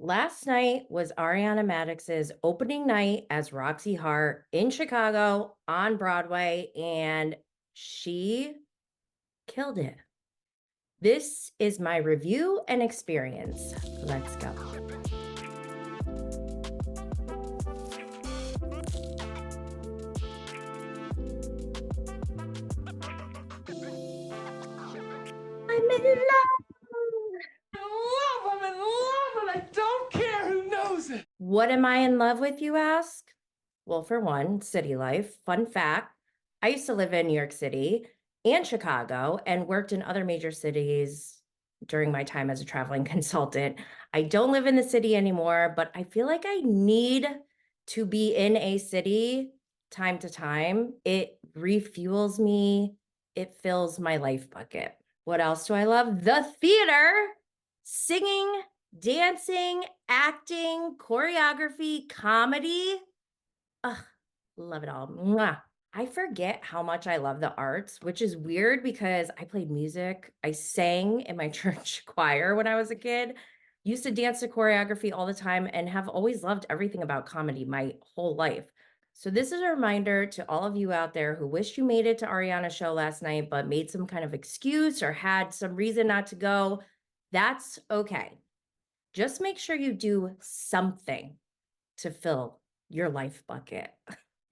Last night was Ariana Madix's opening night as Roxie Hart in Chicago on Broadway, and she killed it. This is my review and experience. Let's go. I'm in love. I'm in love, and I don't care who knows it. What am I in love with, you ask? Well, for one, city life. Fun fact, I used to live in New York City and Chicago and worked in other major cities during my time as a traveling consultant. I don't live in the city anymore, but I feel like I need to be in a city time to time. It refuels me, it fills my life bucket. What else do I love? The theater, singing, dancing, acting, choreography, comedy. Ugh, love it all. Mwah. I forget how much I love the arts, which is weird because I played music. I sang in my church choir when I was a kid, used to dance to choreography all the time, and have always loved everything about comedy my whole life. So, this is a reminder to all of you out there who wish you made it to Ariana's show last night, but made some kind of excuse or had some reason not to go. That's okay. Just make sure you do something to fill your life bucket.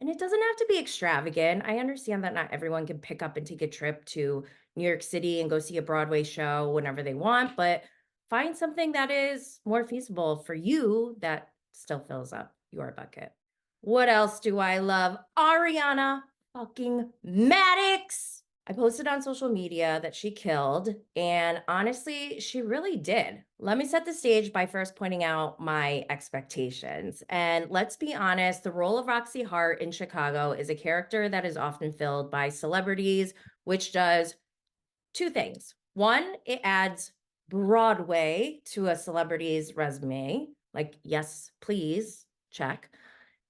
And it doesn't have to be extravagant. I understand that not everyone can pick up and take a trip to New York City and go see a Broadway show whenever they want, but find something that is more feasible for you that still fills up your bucket. What else do I love? Ariana fucking Madix. I posted on social media that she killed, and honestly, she really did. Let me set the stage by first pointing out my expectations. And let's be honest, the role of Roxie Hart in Chicago is a character that is often filled by celebrities, which does two things. One, it adds Broadway to a celebrity's resume, like, yes, please, check.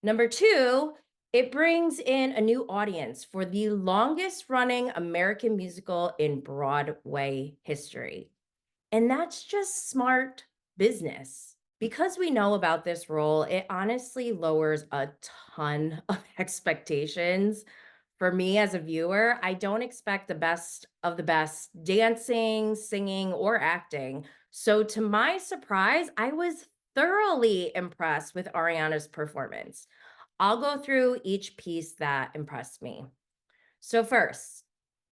Number two, it brings in a new audience for the longest running American musical in Broadway history. And that's just smart business. Because we know about this role, it honestly lowers a ton of expectations. For me as a viewer, I don't expect the best of the best dancing, singing, or acting. So, to my surprise, I was thoroughly impressed with Ariana's performance. I'll go through each piece that impressed me. So, first,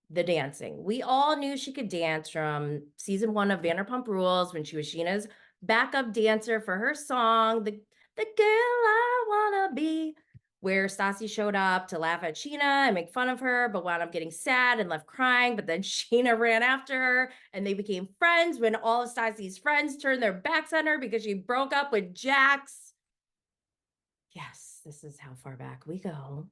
the dancing. We all knew she could dance from season 1 of Vanderpump Rules when she was Sheena's backup dancer for her song, The Girl I Wanna Be, where Stassi showed up to laugh at Sheena and make fun of her, but wound up getting sad and left crying. But then Sheena ran after her and they became friends when all of Stassi's friends turned their backs on her because she broke up with Jax. Yes, this is how far back we go.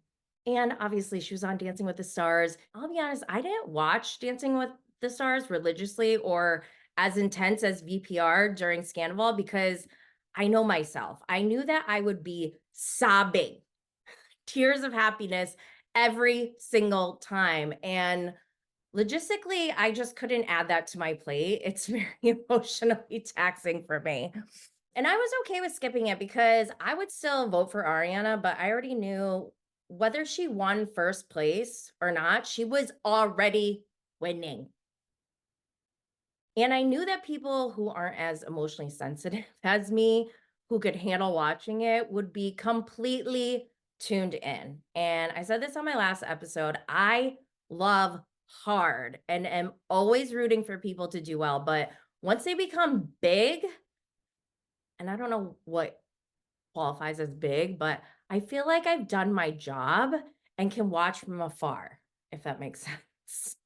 And obviously, she was on Dancing with the Stars. I'll be honest, I didn't watch Dancing with the Stars religiously or as intense as VPR during Scandal because I know myself. I knew that I would be sobbing, tears of happiness every single time. And logistically, I just couldn't add that to my plate. It's very emotionally taxing for me. And I was okay with skipping it because I would still vote for Ariana, but I already knew whether she won first place or not, she was already winning. And I knew that people who aren't as emotionally sensitive as me, who could handle watching it, would be completely tuned in. And I said this on my last episode. I love hard and am always rooting for people to do well. But once they become big, and I don't know what qualifies as big, but I feel like I've done my job and can watch from afar, if that makes sense.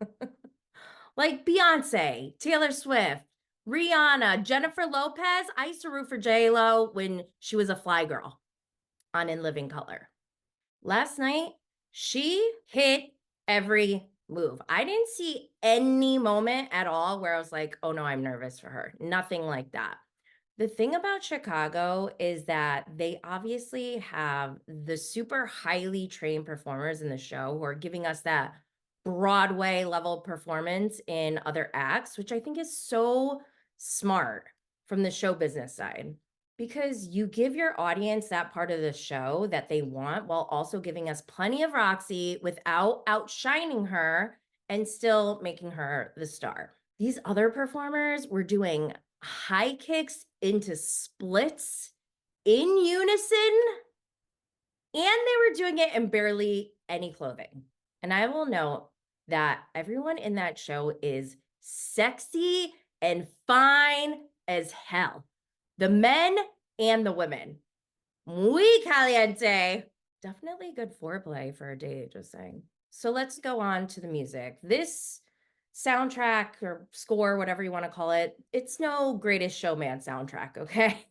Like Beyonce, Taylor Swift, Rihanna, Jennifer Lopez. I used to root for J-Lo when she was a fly girl on In Living Color. Last night, she hit every move. I didn't see any moment at all where I was like, oh no, I'm nervous for her. Nothing like that. The thing about Chicago is that they obviously have the super highly trained performers in the show who are giving us that Broadway level performance in other acts, which I think is so smart from the show business side. Because you give your audience that part of the show that they want while also giving us plenty of Roxy without outshining her and still making her the star. These other performers were doing high kicks into splits in unison, and they were doing it in barely any clothing. And I will note that everyone in that show is sexy and fine as hell. The men and the women. Muy caliente. Definitely good foreplay for a date, just saying. So let's go on to the music. This soundtrack or score, whatever you want to call it, it's no Greatest Showman soundtrack, okay?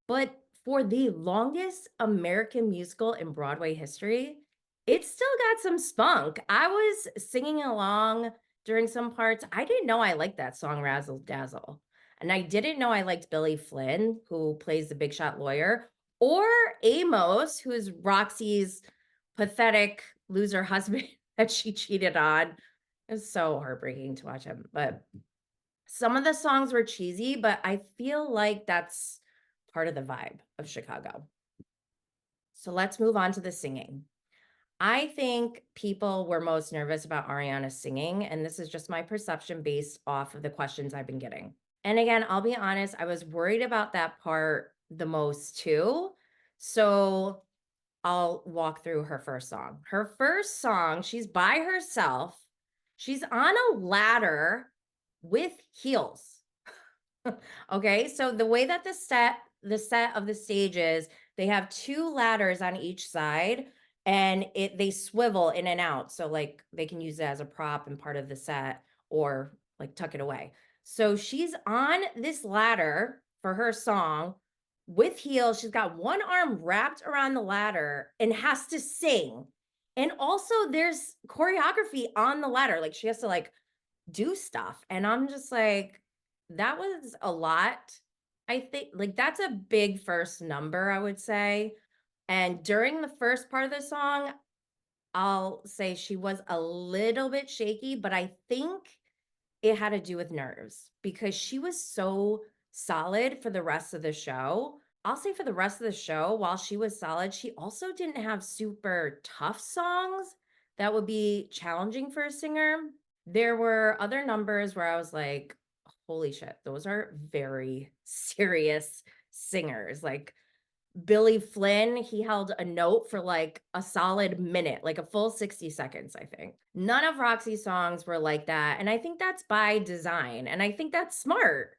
But for the longest American musical in Broadway history, it still got some spunk. I was singing along during some parts. I didn't know I liked that song, Razzle Dazzle. And I didn't know I liked Billy Flynn, who plays the big shot lawyer, or Amos, who is Roxy's pathetic loser husband that she cheated on. It's so heartbreaking to watch him. But some of the songs were cheesy, but I feel like that's part of the vibe of Chicago. So let's move on to the singing. I think people were most nervous about Ariana singing, and this is just my perception based off of the questions I've been getting. And again, I'll be honest, I was worried about that part the most too. So I'll walk through her first song. Her first song, she's by herself. She's on a ladder with heels. Okay, so the way that the set of the stage is, they have two ladders on each side and they swivel in and out. So like they can use it as a prop and part of the set or like tuck it away. So she's on this ladder for her song with heels. She's got one arm wrapped around the ladder and has to sing. And also there's choreography on the ladder. Like she has to like do stuff. And I'm just like, that was a lot. I think like that's a big first number, I would say. And during the first part of the song, I'll say she was a little bit shaky, but I think it had to do with nerves because she was so solid for the rest of the show. I'll say for the rest of the show, while she was solid, she also didn't have super tough songs that would be challenging for a singer. There were other numbers where I was like, holy shit, those are very serious singers. Like Billy Flynn, he held a note for like a solid minute, like a full 60 seconds, I think. None of Roxy's songs were like that. And I think that's by design. And I think that's smart.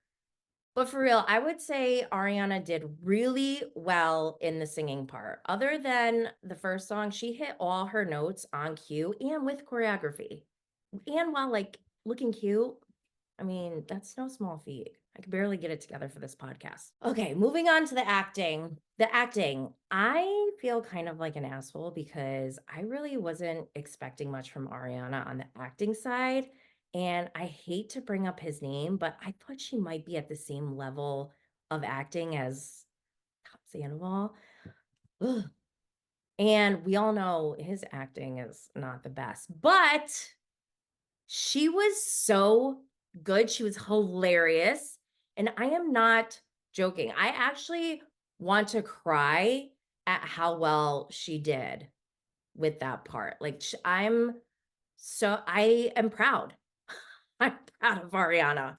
But for real, I would say Ariana did really well in the singing part. Other than the first song, she hit all her notes on cue and with choreography. And while like looking cute, I mean, that's no small feat. I could barely get it together for this podcast. Okay, moving on to the acting. The acting, I feel kind of like an asshole because I really wasn't expecting much from Ariana on the acting side. And I hate to bring up his name, but I thought she might be at the same level of acting as Sandoval. Ugh. And we all know his acting is not the best, but she was so good. She was hilarious. And I am not joking. I actually want to cry at how well she did with that part. Like I am proud. I'm proud of Ariana.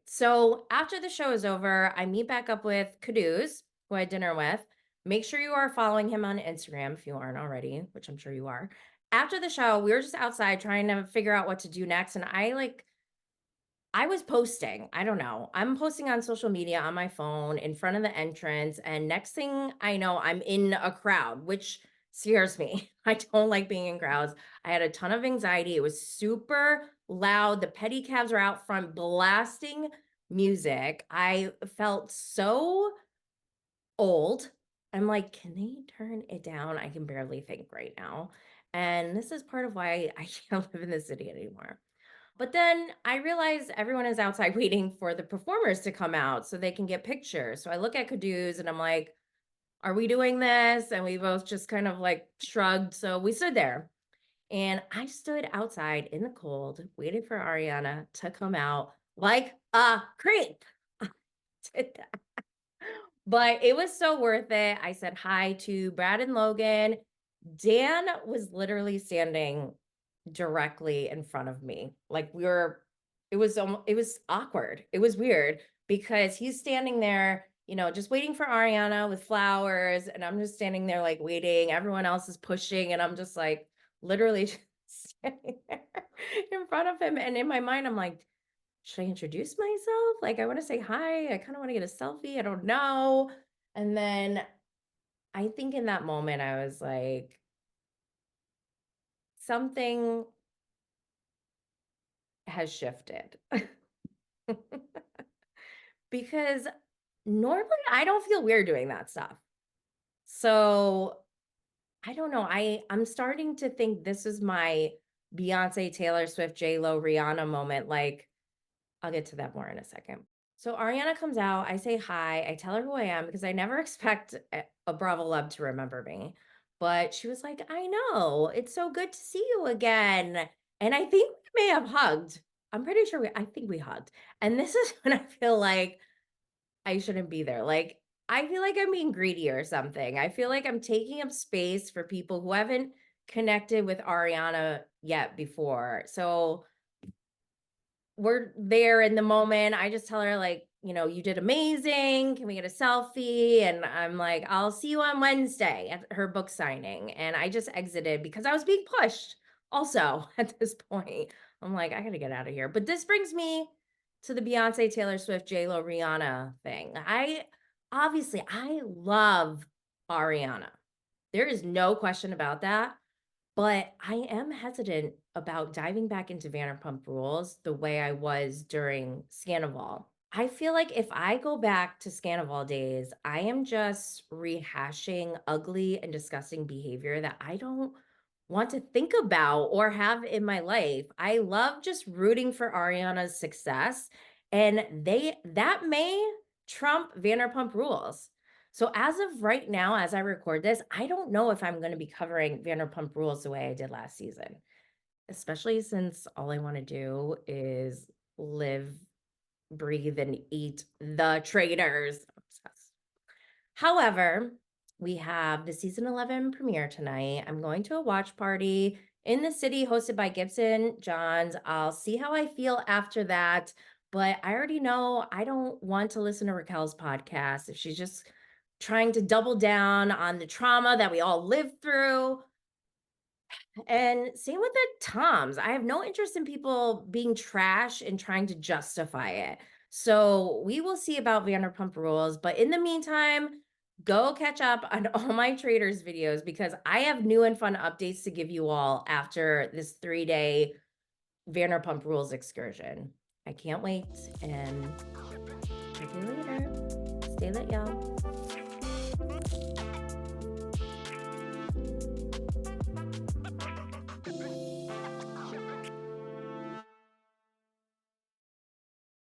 So after the show is over, I meet back up with Caduce, who I had dinner with. Make sure you are following him on Instagram if you aren't already, which I'm sure you are. After the show, we were just outside trying to figure out what to do next. And I was posting, I don't know. I'm posting on social media on my phone in front of the entrance. And next thing I know, I'm in a crowd, which scares me. I don't like being in crowds. I had a ton of anxiety. It was super loud. The pedicabs were out front blasting music. I felt so old. I'm like, can they turn it down? I can barely think right now. And this is part of why I can't live in the city anymore. But then I realize everyone is outside waiting for the performers to come out so they can get pictures. So I look at Caduce and I'm like, are we doing this? And we both just kind of like shrugged. So we stood there and I stood outside in the cold, waiting for Ariana to come out like a creep. I did that. But it was so worth it. I said hi to Brad and Logan. Dan was literally standing directly in front of me. Like it was awkward. It was weird because he's standing there, just waiting for Ariana with flowers. And I'm just standing there like waiting. Everyone else is pushing. And I'm just like literally just standing there in front of him. And in my mind, I'm like, should I introduce myself? Like, I want to say hi. I kind of want to get a selfie. I don't know. And then I think in that moment, I was like, something has shifted. Because normally I don't feel weird doing that stuff. So I don't know. I'm starting to think this is my Beyonce, Taylor Swift, J Lo, Rihanna moment. Like, I'll get to that more in a second. So Ariana comes out. I say hi. I tell her who I am because I never expect a Bravo love to remember me. But she was like, I know. It's so good to see you again. And I think we may have hugged. I'm pretty sure I think we hugged. And this is when I feel like I shouldn't be there. Like, I feel like I'm being greedy or something. I feel like I'm taking up space for people who haven't connected with Ariana yet before. So we're there in the moment. I just tell her, like, you did amazing. Can we get a selfie? And I'm like, I'll see you on Wednesday at her book signing. And I just exited because I was being pushed also at this point. I'm like, I got to get out of here. But this brings me to the Beyonce, Taylor Swift, J-Lo, Rihanna thing. I love Ariana. There is no question about that. But I am hesitant about diving back into Vanderpump Rules the way I was during Scandival. I feel like if I go back to Scandival days, I am just rehashing ugly and disgusting behavior that I don't want to think about or have in my life. I love just rooting for Ariana's success, and that may trump Vanderpump Rules. So as of right now, as I record this, I don't know if I'm going to be covering Vanderpump Rules the way I did last season, especially since all I want to do is live, breathe, and eat the traitors. Obsessed. However, we have the season 11 premiere tonight. I'm going to a watch party in the city hosted by Gibson Johns. I'll see how I feel after that. But I already know I don't want to listen to Raquel's podcast if she's just trying to double down on the trauma that we all lived through. And same with the Toms. I have no interest in people being trash and trying to justify it. So we will see about Vanderpump Rules. But in the meantime, go catch up on all my traders videos because I have new and fun updates to give you all after this 3-day Vanderpump Rules excursion. I can't wait. And talk to you later. Stay lit, y'all.